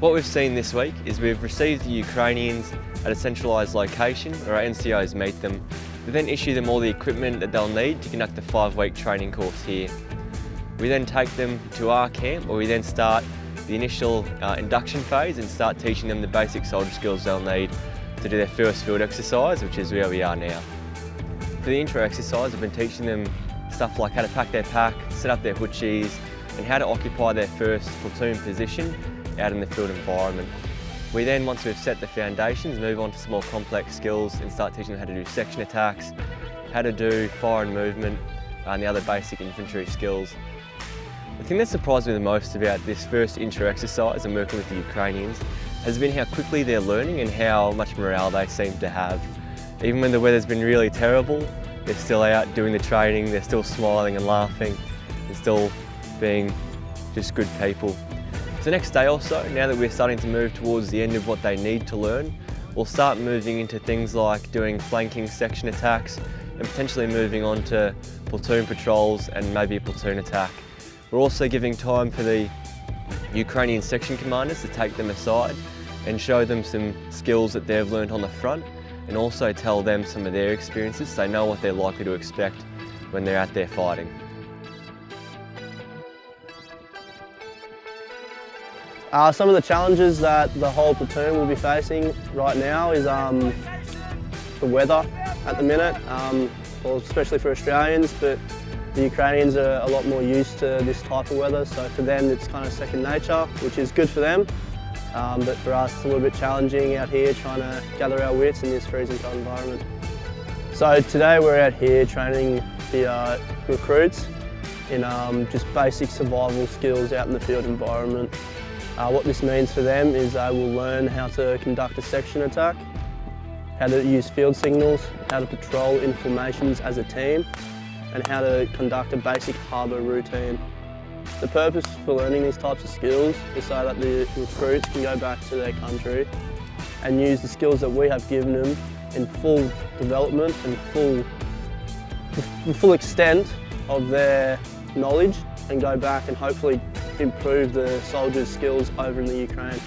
What we've seen this week is we've received the Ukrainians at a centralised location where our NCOs meet them. We then issue them all the equipment that they'll need to conduct the 5-week training course here. We then take them to our camp where we then start the initial induction phase and start teaching them the basic soldier skills they'll need to do their first field exercise, which is where we are now. For the intro exercise, we've been teaching them stuff like how to pack their pack, set up their hutchies, and how to occupy their first platoon position out in the field environment. We then, once we've set the foundations, move on to some more complex skills and start teaching them how to do section attacks, how to do fire and movement, and the other basic infantry skills. The thing that surprised me the most about this first intro exercise and working with the Ukrainians has been how quickly they're learning and how much morale they seem to have. Even when the weather's been really terrible, they're still out doing the training, they're still smiling and laughing, and still being just good people. So the next day or so, now that we're starting to move towards the end of what they need to learn, we'll start moving into things like doing flanking section attacks and potentially moving on to platoon patrols and maybe a platoon attack. We're also giving time for the Ukrainian section commanders to take them aside and show them some skills that they've learned on the front, and also tell them some of their experiences so they know what they're likely to expect when they're out there fighting. Some of the challenges that the whole platoon will be facing right now is the weather at the minute, well, especially for Australians, but the Ukrainians are a lot more used to this type of weather, so for them it's kind of second nature, which is good for them. But for us it's a little bit challenging out here trying to gather our wits in this freezing cold environment. So today we're out here training the recruits in just basic survival skills out in the field environment. What this means for them is they will learn how to conduct a section attack, how to use field signals, how to patrol in formations as a team, and how to conduct a basic harbour routine. The purpose for learning these types of skills is so that the recruits can go back to their country and use the skills that we have given them in full development and the full extent of their knowledge, and go back and hopefully improve the soldiers' skills over in the Ukraine.